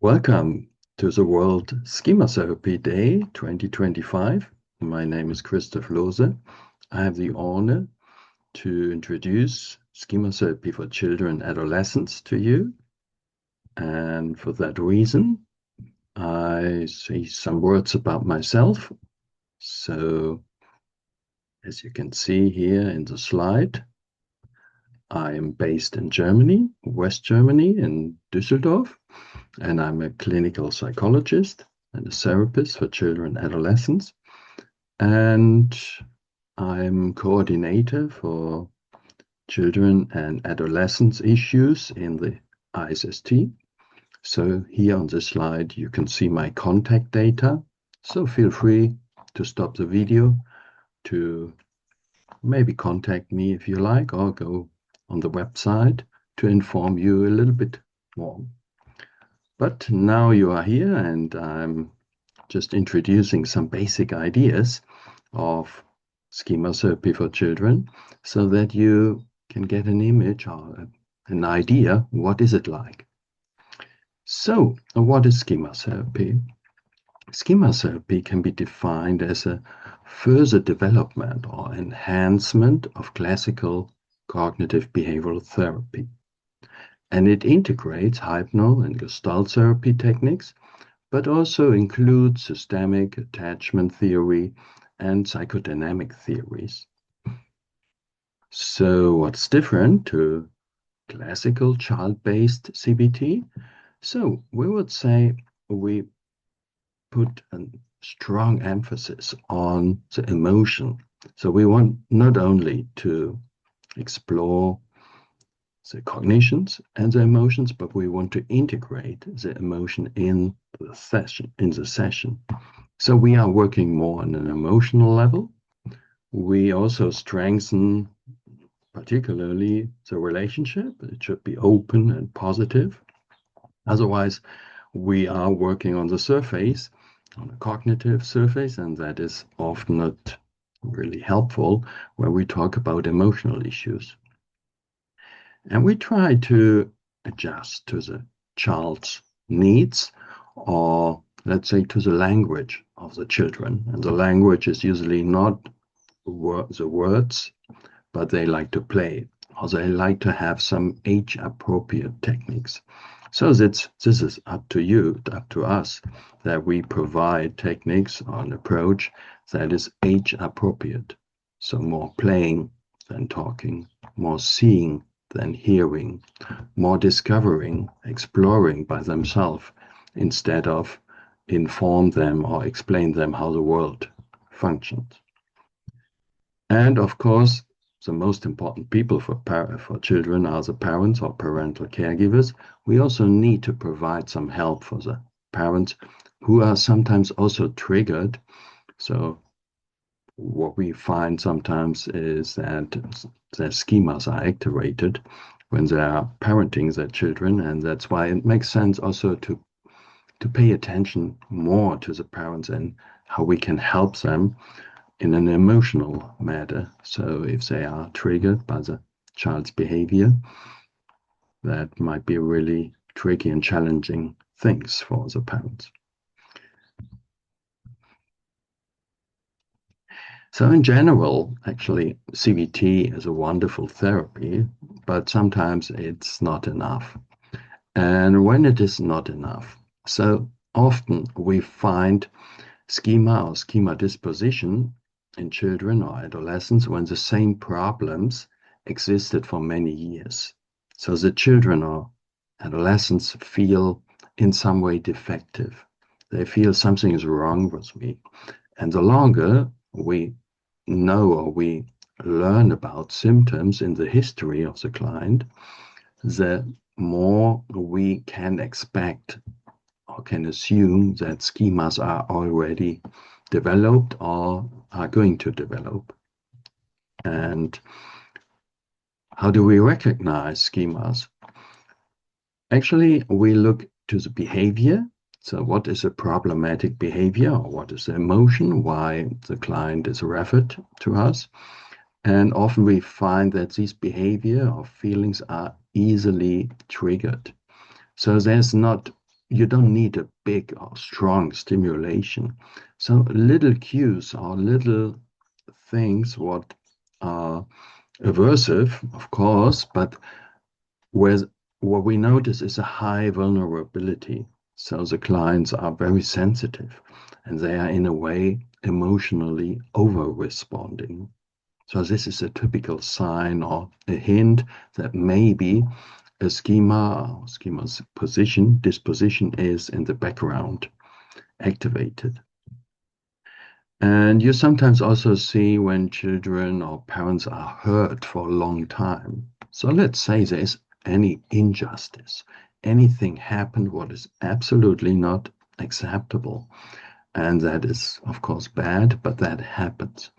Welcome to the World Schema Therapy Day 2025. My name is Christof. I have the honor to introduce Schema Therapy for Children and Adolescents to you. And for that reason, I say some words about myself. So, as you can see here in the slide, I am based in Germany, West Germany, in Düsseldorf. And I'm a clinical psychologist and a therapist for children and adolescents. And I'm coordinator for children and adolescents issues in the ISST. So here on this slide, you can see my contact data. So feel free to stop the video to maybe contact me if you like, or go on the website to inform you a little bit more. But now you are here, and I'm just introducing some basic ideas of schema therapy for children so that you can get an image or an idea, what is it like? So, what is schema therapy? Schema therapy can be defined as a further development or enhancement of classical cognitive behavioral therapy. And it integrates hypno and gestalt therapy techniques, but also includes systemic attachment theory and psychodynamic theories. So what's different to classical child-based CBT? So we would say we put a strong emphasis on the emotion. So we want not only to explore the cognitions and the emotions, but we want to integrate the emotion in the session. So we are working more on an emotional level. We also strengthen particularly the relationship. It should be open and positive. Otherwise, we are working on the surface, on a cognitive surface, and that is often not really helpful when we talk about emotional issues. And we try to adjust to the child's needs, or let's say to the language of the children. And the language is usually not the words, but they like to play, or they like to have some age-appropriate techniques. So this is up to you, up to us, that we provide techniques or an approach that is age-appropriate. So more playing than talking, more seeing than hearing, more discovering, exploring by themselves, instead of inform them or explain them how the world functions. And of course, the most important people for children are the parents or parental caregivers. We also need to provide some help for the parents who are sometimes also triggered. So what we find sometimes is that their schemas are activated when they are parenting their children, and that's why it makes sense also to pay attention more to the parents and how we can help them in an emotional matter. So if they are triggered by the child's behavior, that might be really tricky and challenging things for the parents. So in general, actually, CBT is a wonderful therapy, but sometimes it's not enough. And when it is not enough, so often we find schema or schema disposition in children or adolescents when the same problems existed for many years. So the children or adolescents feel in some way defective. They feel something is wrong with me. And the longer we know or we learn about symptoms in the history of the client, the more we can expect or can assume that schemas are already developed or are going to develop. And how do we recognize schemas? Actually, we look to the behavior. So what is a problematic behavior, or what is the emotion, why the client is referred to us? And often we find that these behavior or feelings are easily triggered. So there's not you don't need a big or strong stimulation. So little cues or little things what are aversive, of course, but where what we notice is a high vulnerability. So the clients are very sensitive and they are in a way emotionally over responding. So this is a typical sign or a hint that maybe a schema or schema's disposition is in the background activated. And you sometimes also see when children or parents are hurt for a long time. So let's say there is any injustice, anything happened what is absolutely not acceptable. And that is, of course, bad, but that happens.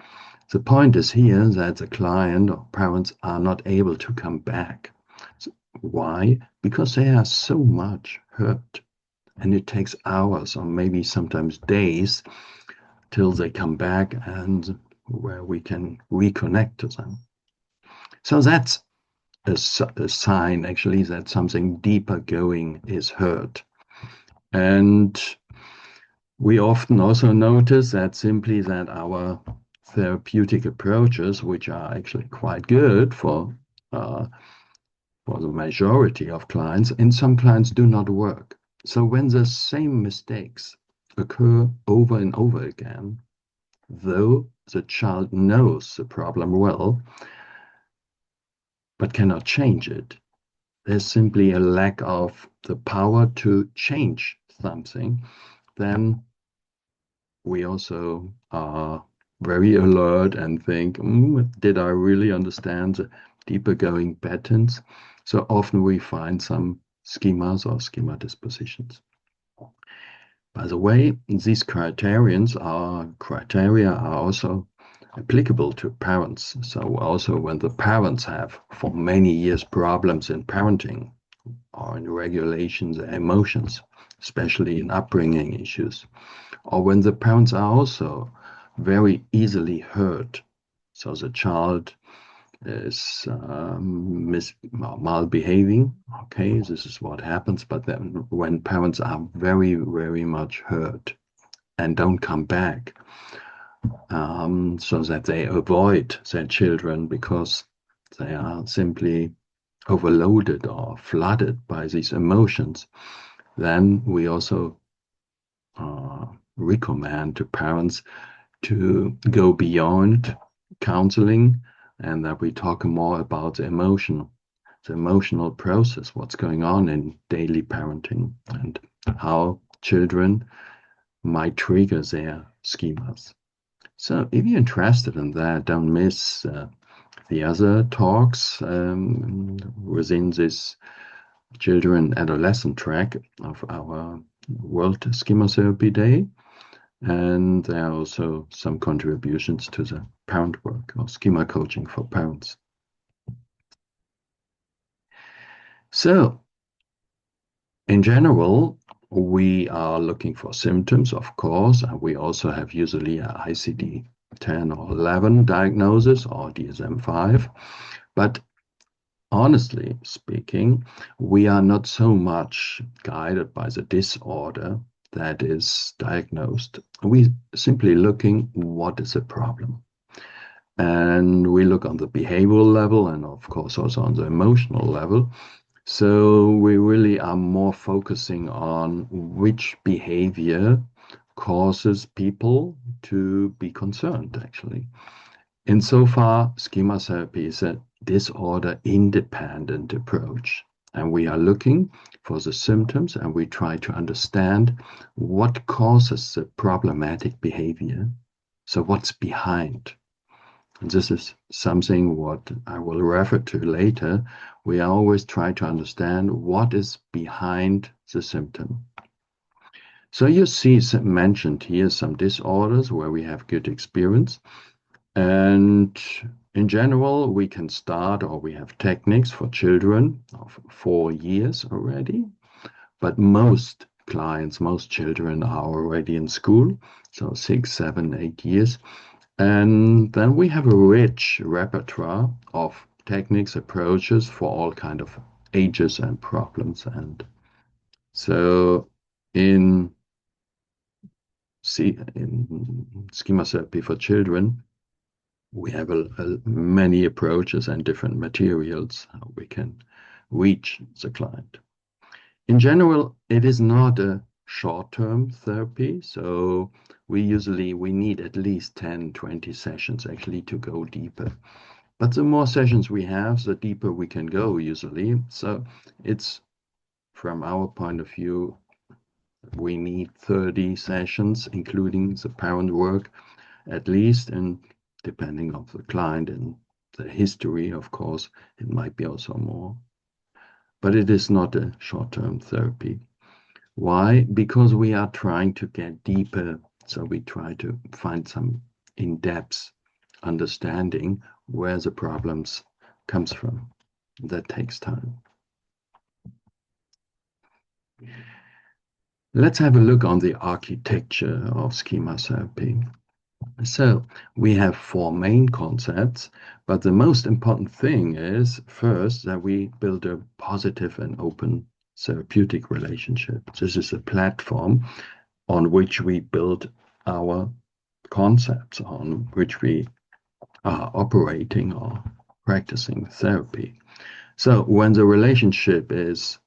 The point is here that the client or parents are not able to come back. So why? Because they are so much hurt. And it takes hours or maybe sometimes days till they come back and where we can reconnect to them. So that's a sign actually that something deeper going is hurt. And we often also notice that simply that our therapeutic approaches, which are actually quite good uh, for the majority of clients, in some clients do not work. So when the same mistakes occur over and over again, though the child knows the problem well, but cannot change it, there's simply a lack of the power to change something, then we also are very alert and think, did I really understand the deeper going patterns? So often we find some schemas or schema dispositions. By the way, these criteria are also applicable to parents. So also when the parents have for many years problems in parenting or in regulation their emotions, especially in upbringing issues, or when the parents are also very easily hurt. So the child is malbehaving. Okay, this is what happens. But then when parents are very, very much hurt and don't come back, so that they avoid their children because they are simply overloaded or flooded by these emotions, then we also uh, recommend to parents to go beyond counseling and that we talk more about the emotional process, what's going on in daily parenting and how children might trigger their schemas. So if you're interested in that, don't miss the other talks within this Children and Adolescent track of our World Schema Therapy Day. And there are also some contributions to the parent work or schema coaching for parents. So, in general, we are looking for symptoms, of course, and we also have usually a ICD-10 or 11 diagnosis or DSM-5. But honestly speaking, we are not so much guided by the disorder that is diagnosed. We simply looking what is the problem. And we look on the behavioral level and of course also on the emotional level. So we really are more focusing on which behavior causes people to be concerned, actually. Insofar, schema therapy is a disorder independent approach. And we are looking for the symptoms and we try to understand what causes the problematic behavior. So, what's behind? And this is something what I will refer to later. We always try to understand what is behind the symptom. So you see mentioned here some disorders where we have good experience. And in general, we can start or we have techniques for children of 4 years already. But most clients, most children are already in school, so 6, 7, 8 years. And then we have a rich repertoire of techniques, approaches for all kind of ages and problems. And so in schema therapy for children, we have many approaches and different materials how we can reach the client. In general, it is not a short-term therapy, so we need at least 10, 20 sessions actually to go deeper. But the more sessions we have, the deeper we can go usually. So it's, from our point of view, we need 30 sessions, including the parent work at least, and depending on the client and the history, of course, it might be also more. But it is not a short-term therapy. Why? Because we are trying to get deeper. So we try to find some in-depth understanding where the problems comes from. That takes time. Let's have a look on the architecture of schema therapy. So we have four main concepts, but the most important thing is first that we build a positive and open therapeutic relationship. This is a platform on which we build our concepts, on which we are operating or practicing therapy. So when the relationship is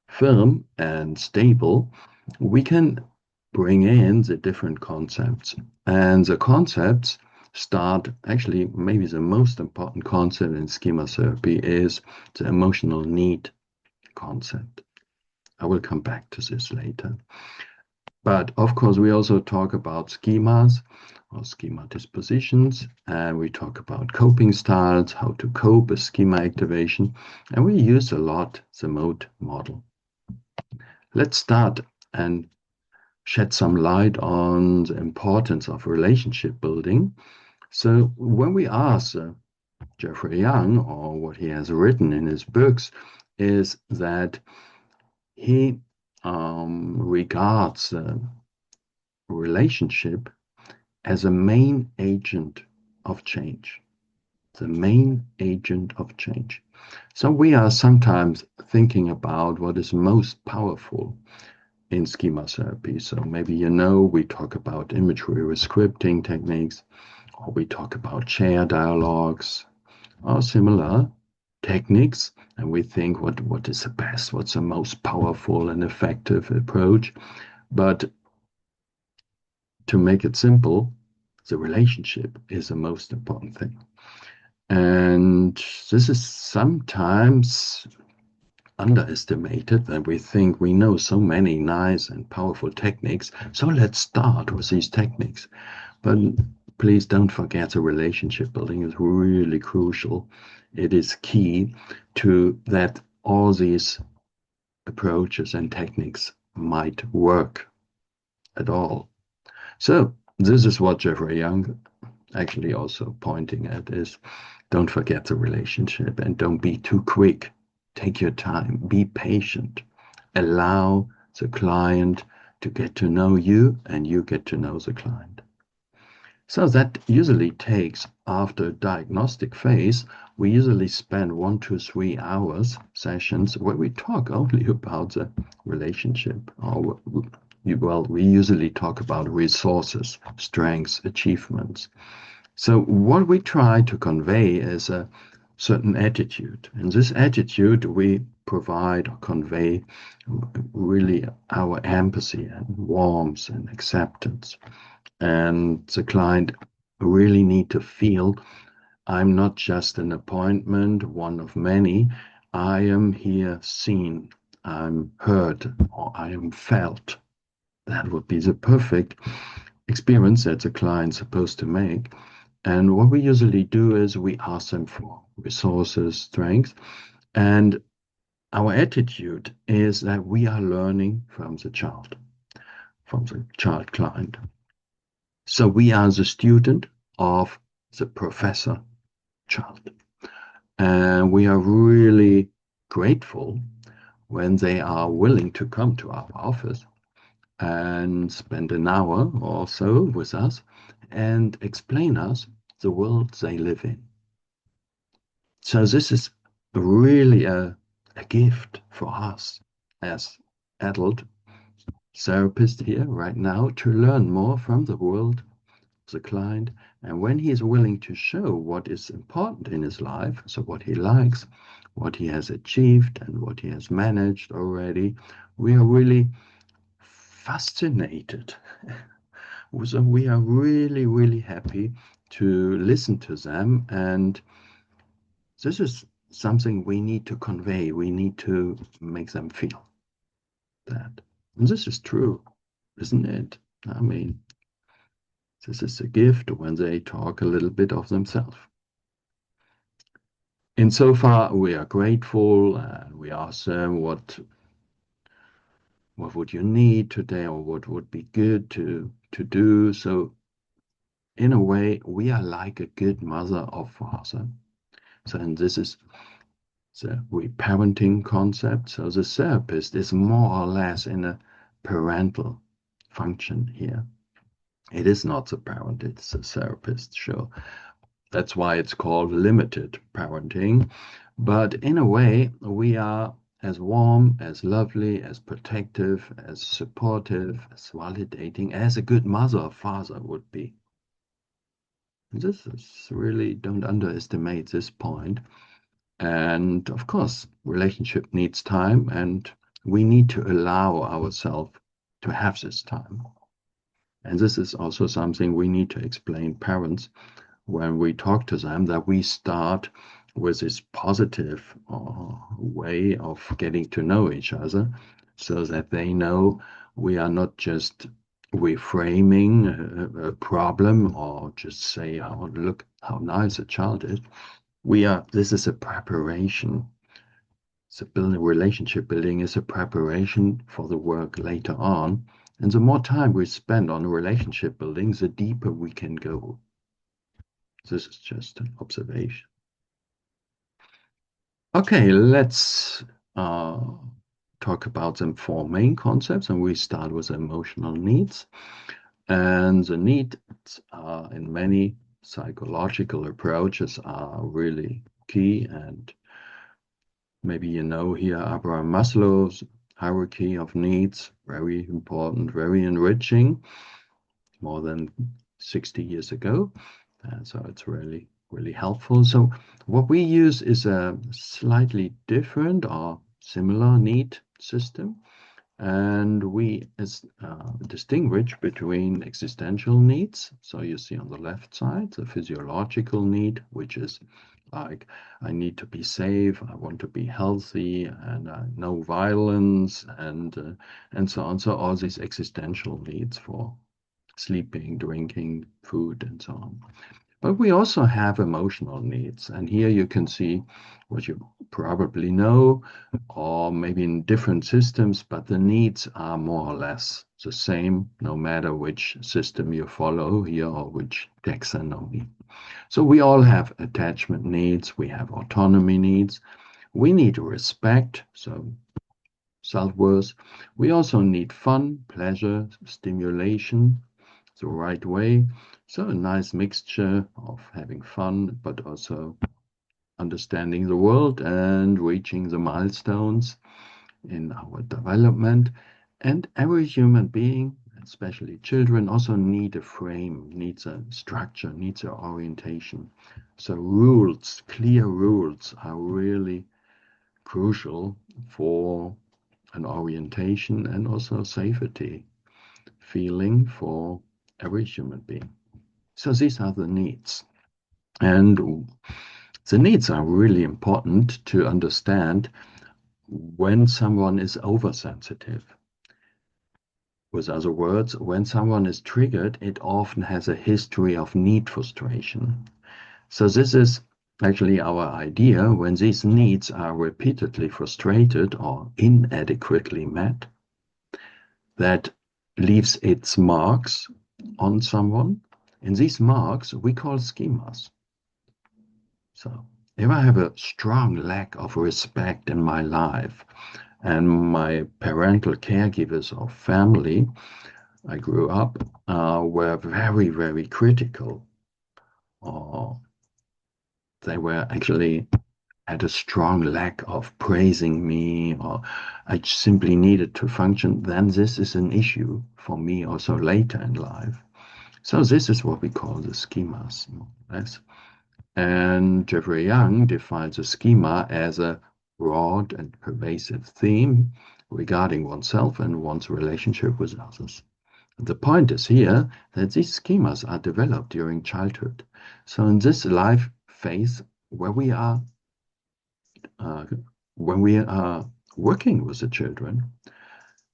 firm and stable, we can bring in the different concepts. And the concepts start, actually, maybe the most important concept in schema therapy is the emotional need concept. I will come back to this later. But of course, we also talk about schemas or schema dispositions, and we talk about coping styles, how to cope with schema activation, and we use a lot the mode model. Let's start and shed some light on the importance of relationship building. So when we ask Jeffrey Young, or what he has written in his books, is that he regards relationship as a main agent of change. The main agent of change. So we are sometimes thinking about what is most powerful in schema therapy. So maybe we talk about imagery rescripting techniques, or we talk about chair dialogues, or similar techniques, and we think what is the best, what's the most powerful and effective approach. But to make it simple, the relationship is the most important thing. And this is sometimes underestimated, that we think we know so many nice and powerful techniques, so let's start with these techniques. But please don't forget, the relationship building is really crucial. It is key to that all these approaches and techniques might work at all. So this is what Jeffrey Young actually also pointing at, is don't forget the relationship and don't be too quick. Take your time, be patient, allow the client to get to know you and you get to know the client. So that usually takes, after diagnostic phase, we usually spend 1 to 3 hours sessions where we talk only about the relationship. Or we usually talk about resources, strengths, achievements. So what we try to convey is a certain attitude. In this attitude, we provide or convey really our empathy and warmth and acceptance. And the client really need to feel, I'm not just an appointment, one of many. I am here seen, I'm heard, or I am felt. That would be the perfect experience that the client's supposed to make. And what we usually do is we ask them for resources, strengths, and our attitude is that we are learning from the child client. So we are the student of the professor child. And we are really grateful when they are willing to come to our office and spend an hour or so with us and explain us the world they live in. So this is really a gift for us as adult therapist here right now to learn more from the world of the client. And when he is willing to show what is important in his life, so what he likes, what he has achieved, and what he has managed already, we are really fascinated. So we are really, really happy to listen to them. And this is something we need to convey. We need to make them feel that. And this is true, isn't it? I mean, this is a gift when they talk a little bit of themselves. Insofar, we are grateful and we ask them what would you need today or what would be good to do. So in a way, we are like a good mother or father. So and this is the reparenting concept. So the therapist is more or less in a parental function here. It is not the parent, it's the therapist, sure. That's why it's called limited parenting. But in a way, we are as warm, as lovely, as protective, as supportive, as validating as a good mother or father would be. This is really, don't underestimate this point. And of course, relationship needs time, and we need to allow ourselves to have this time. And this is also something we need to explain parents when we talk to them, that we start with this positive way of getting to know each other so that they know we are not just reframing a problem or just say, oh, look how nice a child is. This is a preparation. So building relationship building is a preparation for the work later on. And the more time we spend on relationship building, the deeper we can go. This is just an observation. Okay, let's talk about the four main concepts, and we start with emotional needs. And the needs in many psychological approaches are really key. And maybe you know here Abraham Maslow's hierarchy of needs, very important, very enriching, more than 60 years ago. So it's really, really helpful. So what we use is a slightly different or similar need system. And we distinguish between existential needs. So you see on the left side, the physiological need, which is like, I need to be safe, I want to be healthy, and no violence, and so on. So all these existential needs for sleeping, drinking, food, and so on. But we also have emotional needs. And here you can see what you probably know, or maybe in different systems, but the needs are more or less the same, no matter which system you follow here or which taxonomy. So we all have attachment needs, we have autonomy needs, we need respect, so self-worth. We also need fun, pleasure, stimulation, the right way. So a nice mixture of having fun, but also understanding the world and reaching the milestones in our development. And every human being, especially children, also need a frame, needs a structure, needs an orientation. So rules, clear rules are really crucial for an orientation and also safety feeling for every human being. So these are the needs. And the needs are really important to understand when someone is oversensitive. With other words, when someone is triggered, it often has a history of need frustration. So this is actually our idea. When these needs are repeatedly frustrated or inadequately met, that leaves its marks on someone. And these marks we call schemas. So if I have a strong lack of respect in my life and my parental caregivers or family I grew up were very, very critical, or they were actually had a strong lack of praising me, or I simply needed to function, then this is an issue for me also later in life. So this is what we call the schemas, more or less. And Jeffrey Young defines a schema as a broad and pervasive theme regarding oneself and one's relationship with others. The point is here that these schemas are developed during childhood. So in this life phase where we are when we are working with the children,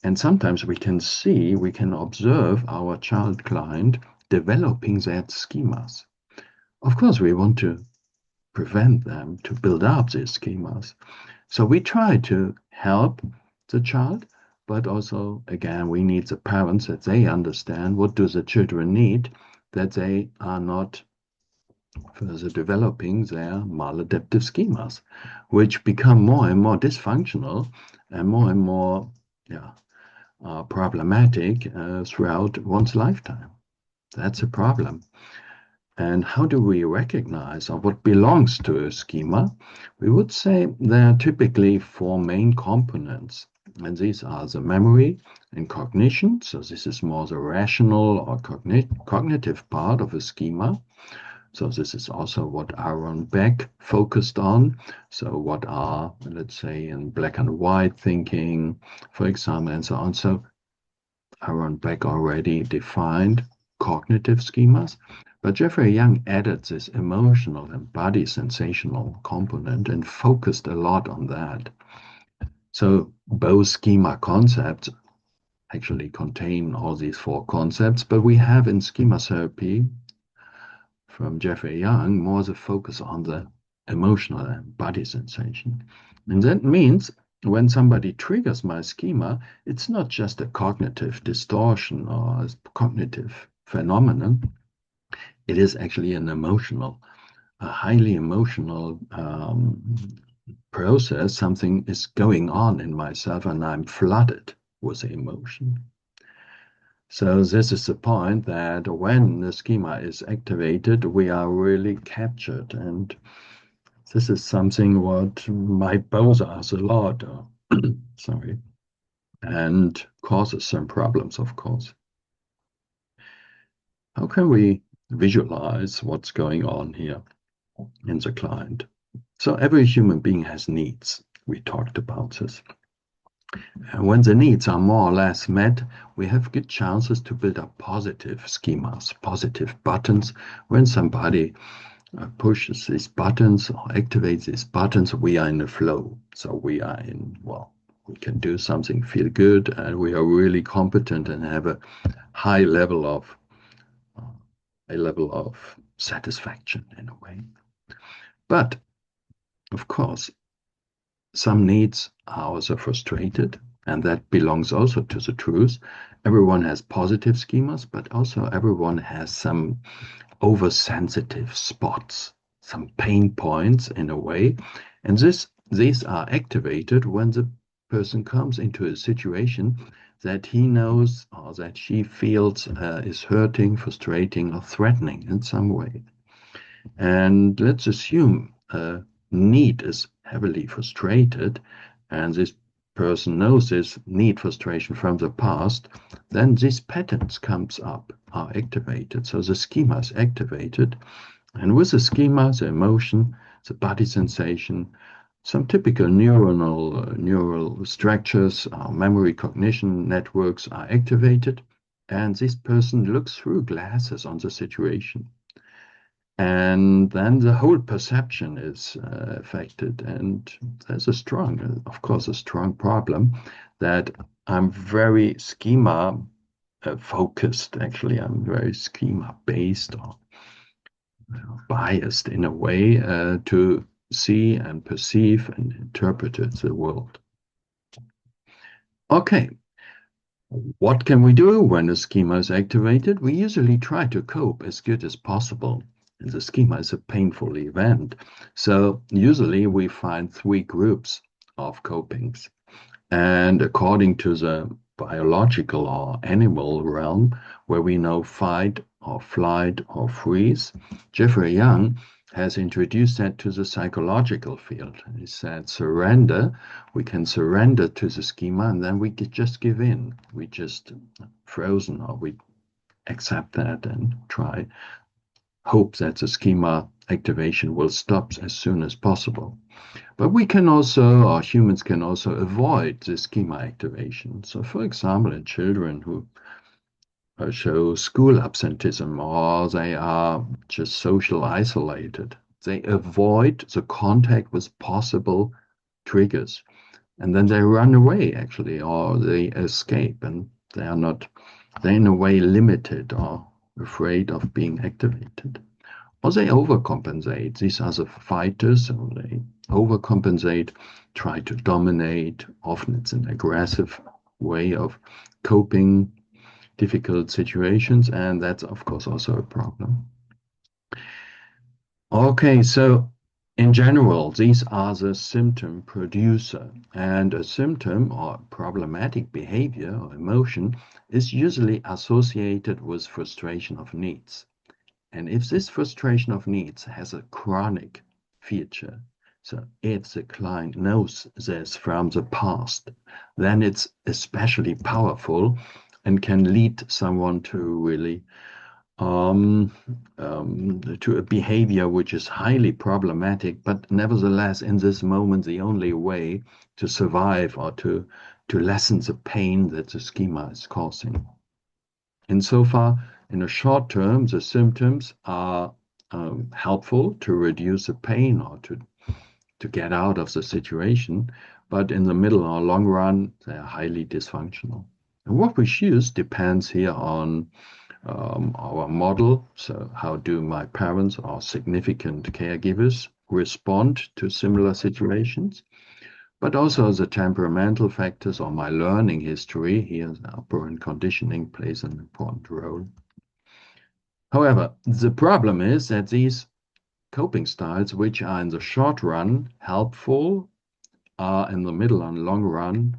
and sometimes we can observe our child client developing that schemas. Of course, we want to prevent them to build up these schemas. So we try to help the child, but also, again, we need the parents that they understand what do the children need, that they are not further developing their maladaptive schemas, which become more and more dysfunctional and more problematic throughout one's lifetime. That's a problem. And how do we recognize or what belongs to a schema? We would say there are typically four main components, and these are the memory and cognition. So this is more the rational or cognitive part of a schema. So this is also what Aaron Beck focused on. So what are, let's say, in black and white thinking, for example, and so on. So Aaron Beck already defined cognitive schemas, but Jeffrey Young added this emotional and body sensational component and focused a lot on that. So both schema concepts actually contain all these four concepts, but we have in schema therapy from Jeffrey Young more the focus on the emotional and body sensation. And that means when somebody triggers my schema, it's not just a cognitive distortion or a cognitive phenomenon. It is actually a highly emotional process. Something is going on in myself and I'm flooded with emotion. So this is the point that when the schema is activated, we are really captured. And this is something what might bother us a lot, sorry, and causes some problems, of course. How can we visualize what's going on here in the client? So every human being has needs. We talked about this. And when the needs are more or less met, we have good chances to build up positive schemas, positive buttons. When somebody pushes these buttons or activates these buttons, we are in a flow. So we are in, well, we can do something, feel good, and we are really competent and have a high level of satisfaction in a way. But of course, some needs are also frustrated, and that belongs also to the truth. Everyone has positive schemas, but also everyone has some oversensitive spots, some pain points in a way. And these are activated when the person comes into a situation that he knows or that she feels is hurting, frustrating, or threatening in some way. And let's assume need is heavily frustrated, and this person knows this need frustration from the past, then these patterns comes up, are activated. So the schema is activated, and with the schema, the emotion, the body sensation, some typical neural structures, memory cognition networks are activated, and this person looks through glasses on the situation. And then the whole perception is affected. And there's of course, a strong problem that I'm very schema focused. Actually, I'm very schema based or biased in a way to see and perceive and interpret the world. Okay. What can we do when a schema is activated? We usually try to cope as good as possible. The schema is a painful event. So usually we find three groups of copings. And according to the biological or animal realm, where we know fight or flight or freeze, Jeffrey Young has introduced that to the psychological field. He said, surrender, we can surrender to the schema, and then we just give in. We just frozen, or we accept that and hope that the schema activation will stop as soon as possible. But we can also, or humans can also avoid the schema activation. So for example, in children who show school absenteeism, or they are just social isolated, they avoid the contact with possible triggers. And then they run away, actually, or they escape, and they're in a way limited or afraid of being activated. Or they overcompensate. These are the fighters, so they overcompensate, try to dominate. Often it's an aggressive way of coping difficult situations, and that's of course also a problem. Okay, so in general, these are the symptom producer, and a symptom or problematic behavior or emotion is usually associated with frustration of needs. And if this frustration of needs has a chronic feature, so if the client knows this from the past, then it's especially powerful and can lead someone to really to a behavior which is highly problematic, but nevertheless, in this moment, the only way to survive or to lessen the pain that the schema is causing. And so far, in the short term, the symptoms are helpful to reduce the pain or to get out of the situation, but in the middle or long run, they are highly dysfunctional. And what we choose depends here on our model. So how do my parents or significant caregivers respond to similar situations? But also the temperamental factors or my learning history. Here, the operant conditioning plays an important role. However, the problem is that these coping styles, which are in the short run helpful, are in the middle and long run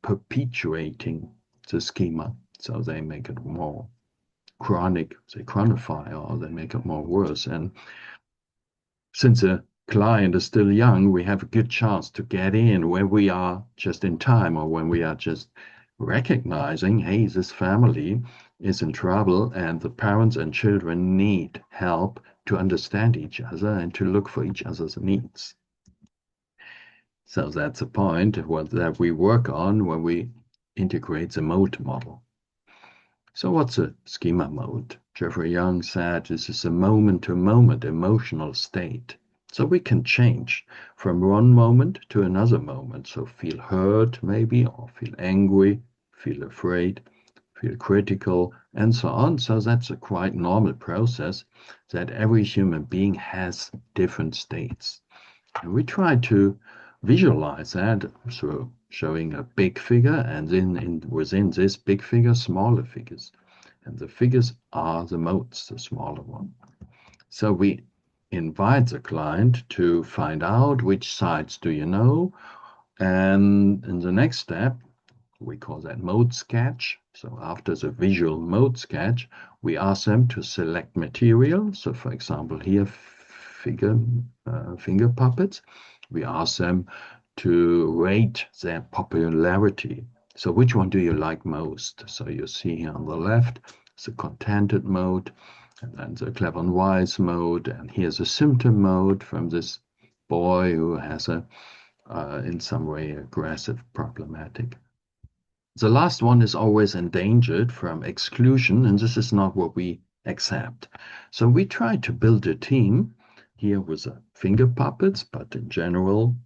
perpetuating the schema. So they make it more chronic, they chronify, or they make it more worse. And since the client is still young, we have a good chance to get in when we are just in time, or when we are just recognizing, hey, this family is in trouble and the parents and children need help to understand each other and to look for each other's needs. So that's a point that we work on when we integrate the mode model. So what's a schema mode? Jeffrey Young said this is a moment-to-moment emotional state. So we can change from one moment to another moment. So feel hurt maybe, or feel angry, feel afraid, feel critical, and so on. So that's a quite normal process that every human being has different states. And we try to visualize that through showing a big figure, and then within this big figure, smaller figures. And the figures are the modes, the smaller one. So we invite the client to find out which sides do you know. And in the next step, we call that mode sketch. So after the visual mode sketch, we ask them to select material. So for example, here, finger puppets. We ask them to rate their popularity. So which one do you like most? So you see here on the left, the contented mode, and then the clever and wise mode, and here's a symptom mode from this boy who has a, in some way, aggressive, problematic. The last one is always endangered from exclusion, and this is not what we accept. So we try to build a team here with finger puppets, but in general,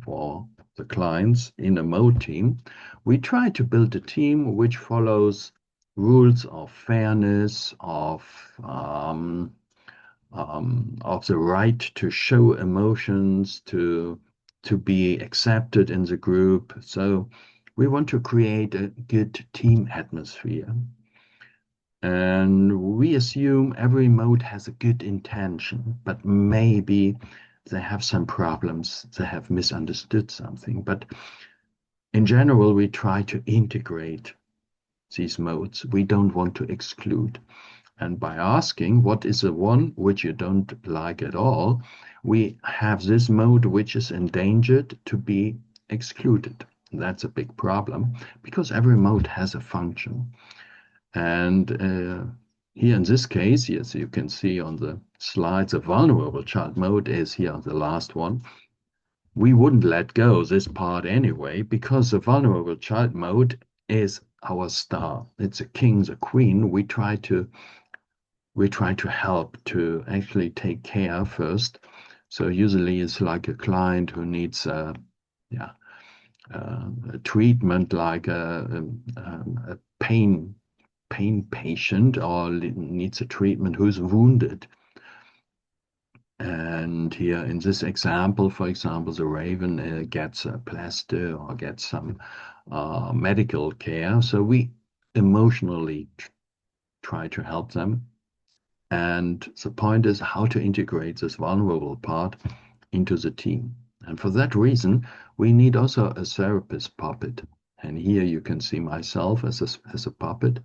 for the clients in a mode team, we try to build a team which follows rules of fairness, of the right to show emotions, to be accepted in the group. So we want to create a good team atmosphere. And we assume every mode has a good intention, but maybe they have some problems, they have misunderstood something. But in general, we try to integrate these modes. We don't want to exclude. And by asking what is the one which you don't like at all, we have this mode which is endangered to be excluded. That's a big problem because every mode has a function. And here in this case, yes, you can see on the slides, a vulnerable child mode is here, the last one. We wouldn't let go this part anyway, because the vulnerable child mode is our star. It's a king, the queen. We try to help to actually take care first. So usually it's like a client who needs a treatment, like a pain patient, or needs a treatment who's wounded. And here in this example, for example, the raven gets a plaster or gets some medical care. So we emotionally try to help them. And the point is how to integrate this vulnerable part into the team. And for that reason, we need also a therapist puppet. And here you can see myself as a puppet.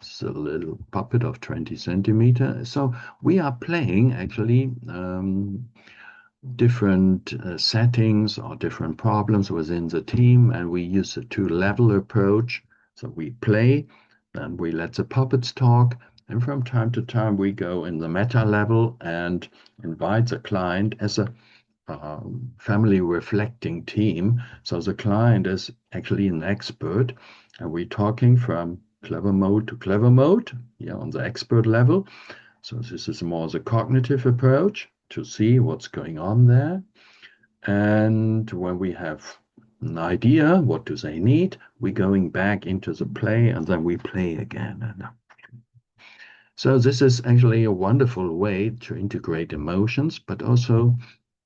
It's a little puppet of 20 centimeters. So we are playing actually different settings or different problems within the team, and we use a two-level approach. So we play, then we let the puppets talk, and from time to time we go in the meta level and invite the client as a family reflecting team. So the client is actually an expert, and we're talking from clever mode to clever mode, yeah, on the expert level. So this is more the cognitive approach to see what's going on there. And when we have an idea, what do they need, we're going back into the play, and then we play again. So this is actually a wonderful way to integrate emotions, but also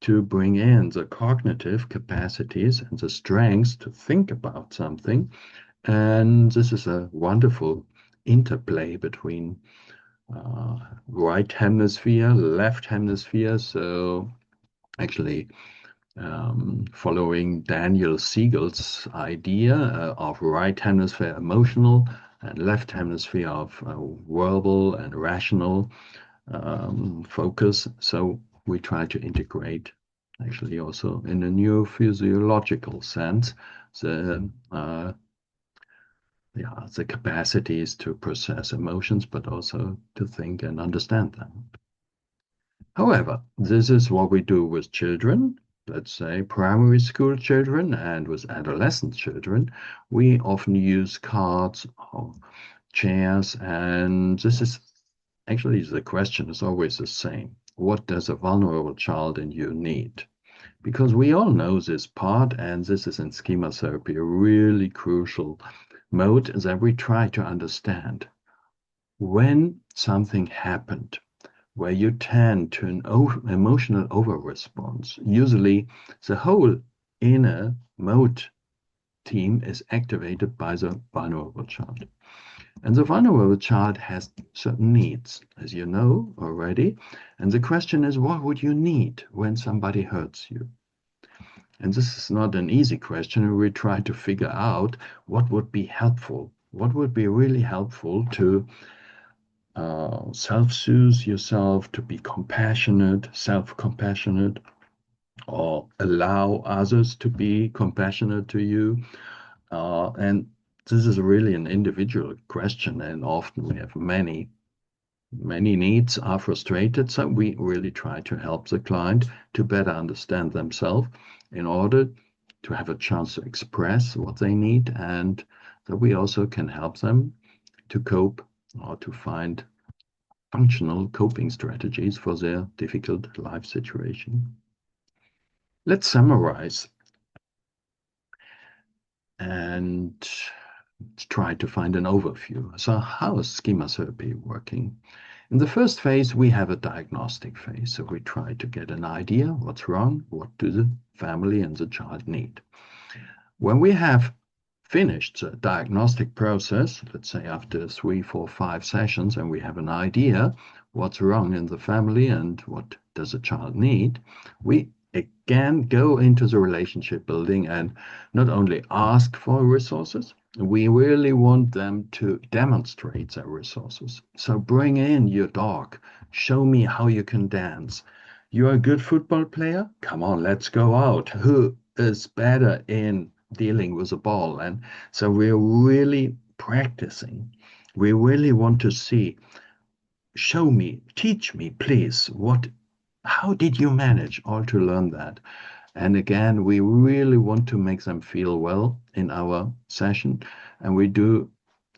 to bring in the cognitive capacities and the strengths to think about something. And this is a wonderful interplay between right hemisphere, left hemisphere. So actually following Daniel Siegel's idea of right hemisphere emotional and left hemisphere of verbal and rational focus. So we try to integrate actually also in a neurophysiological sense the capacities to process emotions, but also to think and understand them. However, this is what we do with children, let's say primary school children, and with adolescent children. We often use cards or chairs, and this is actually the question is always the same. What does a vulnerable child in you need? Because we all know this part, and this is in schema therapy a really crucial mode that we try to understand. When something happened where you tend to an emotional over-response, usually the whole inner mode team is activated by the vulnerable child. And the vulnerable child has certain needs, as you know already. And the question is, what would you need when somebody hurts you? And this is not an easy question. We try to figure out what would be helpful. What would be really helpful to self-soothe yourself, to be compassionate, self-compassionate, or allow others to be compassionate to you. And this is really an individual question, and often we have many needs are frustrated. So we really try to help the client to better understand themselves in order to have a chance to express what they need, and that we also can help them to cope or to find functional coping strategies for their difficult life situation. Let's summarize and try to find an overview. So how is schema therapy working? In the first phase, we have a diagnostic phase. So we try to get an idea what's wrong, what do the family and the child need. When we have finished the diagnostic process, let's say after 3, 4, 5 sessions, and we have an idea what's wrong in the family and what does the child need, we again go into the relationship building and not only ask for resources, we really want them to demonstrate their resources. So bring in your dog. Show me how you can dance. You're a good football player? Come on, let's go out. Who is better in dealing with the ball? And so we're really practicing. We really want to see, show me, teach me, please, how did you manage all to learn that? And again, we really want to make them feel well in our session, and we do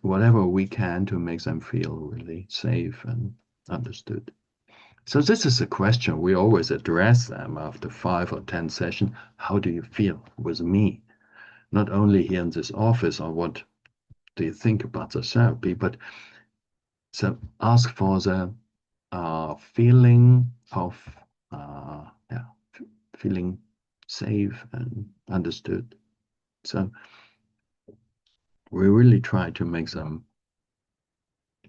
whatever we can to make them feel really safe and understood. So this is a question we always address them after 5 or 10 sessions. How do you feel with me? Not only here in this office, or what do you think about the therapy, but so ask for the feeling of yeah, feeling safe and understood. So we really try to make them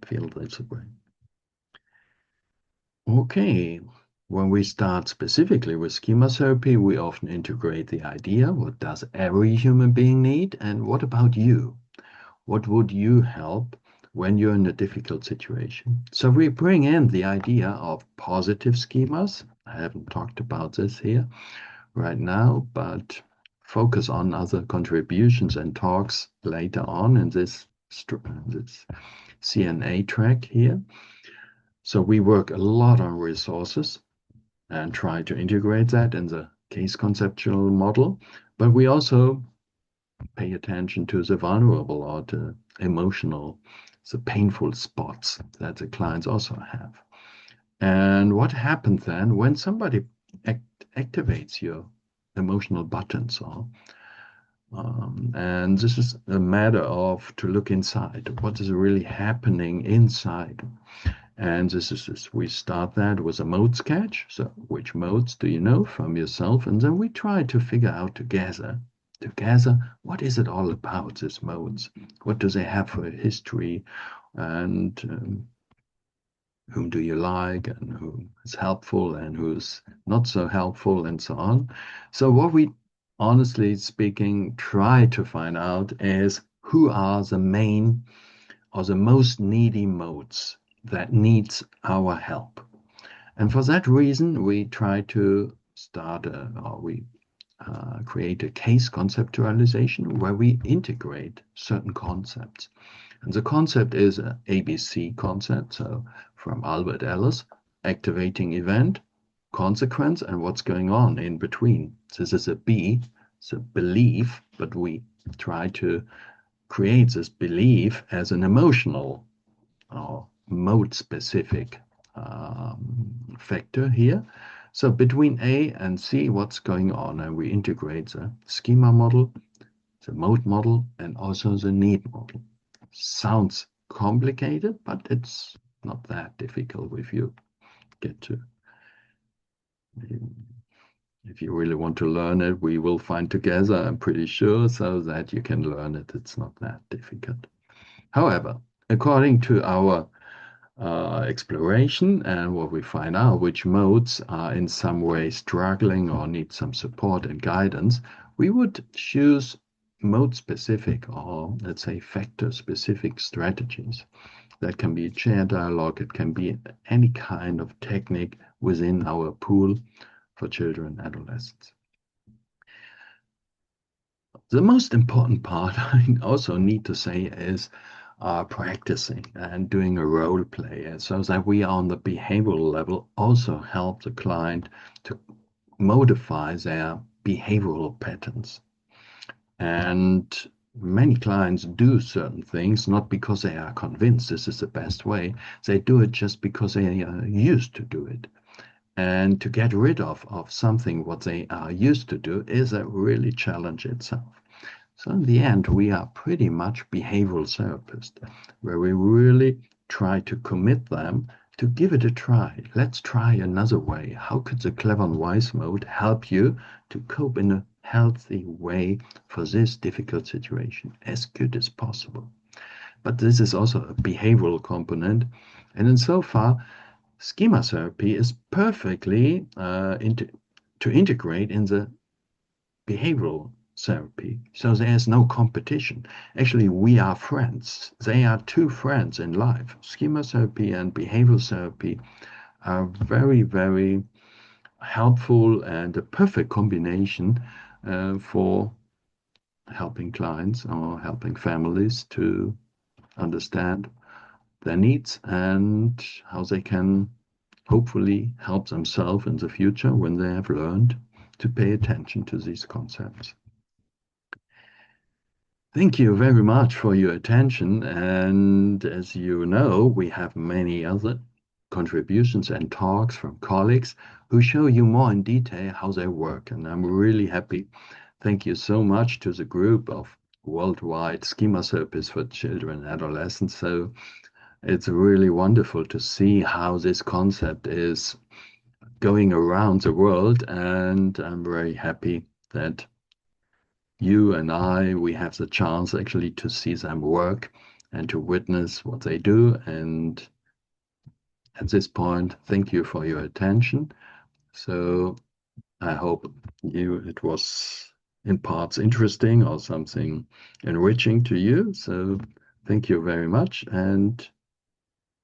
feel this way. Okay, when we start specifically with schema therapy, we often integrate the idea, what does every human being need? And what about you? What would you help when you're in a difficult situation? So we bring in the idea of positive schemas. I haven't talked about this here right now, but focus on other contributions and talks later on in this CNA track here. So we work a lot on resources and try to integrate that in the case conceptual model, but we also pay attention to the vulnerable or the emotional, the painful spots that the clients also have. And what happens then when somebody activates your emotional buttons, or and this is a matter of to look inside. What is really happening inside? And we start that with a mode sketch. So which modes do you know from yourself? And then we try to figure out together, what is it all about, these modes? What do they have for a history? And whom do you like, and who is helpful and who's not so helpful, and so on. So what we, honestly speaking, try to find out is who are the main or the most needy modes that needs our help. And for that reason, we try to create a case conceptualization where we integrate certain concepts. And the concept is an ABC concept, so from Albert Ellis: activating event, consequence, and what's going on in between. This is a B, it's a belief, but we try to create this belief as an emotional or mode-specific factor here. So between A and C, what's going on? And we integrate the schema model, the mode model, and also the need model. Sounds complicated, but it's not that difficult if you get to. If you really want to learn it, we will find together, I'm pretty sure, so that you can learn it. It's not that difficult. However, according to our exploration and what we find out, which modes are in some way struggling or need some support and guidance, we would choose mode-specific, or let's say factor-specific strategies. That can be chair dialogue, it can be any kind of technique within our pool for children and adolescents. The most important part, I also need to say, is practicing and doing a role play, so that we on the behavioral level also help the client to modify their behavioral patterns. And many clients do certain things not because they are convinced this is the best way. They do it just because they are used to do it. And to get rid of something what they are used to do is a really challenge itself. So in the end, we are pretty much behavioral therapists, where we really try to commit them to give it a try. Let's try another way. How could the clever and wise mode help you to cope in a healthy way for this difficult situation as good as possible? But this is also a behavioral component. And in so far, schema therapy is perfectly to integrate in the behavioral therapy. So there's no competition. Actually, we are friends. They are two friends in life. Schema therapy and behavioral therapy are very, very helpful and a perfect combination for helping clients or helping families to understand their needs and how they can hopefully help themselves in the future when they have learned to pay attention to these concepts. Thank you very much for your attention. And as you know, we have many other contributions and talks from colleagues who show you more in detail how they work. And I'm really happy. Thank you so much to the group of worldwide schema therapists for children and adolescents. So it's really wonderful to see how this concept is going around the world. And I'm very happy that you and we have the chance actually to see them work and to witness what they do. And at this point, thank you for your attention. So I hope it was in parts interesting or something enriching to you. So thank you very much and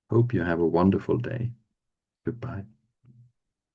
hope you have a wonderful day. Goodbye.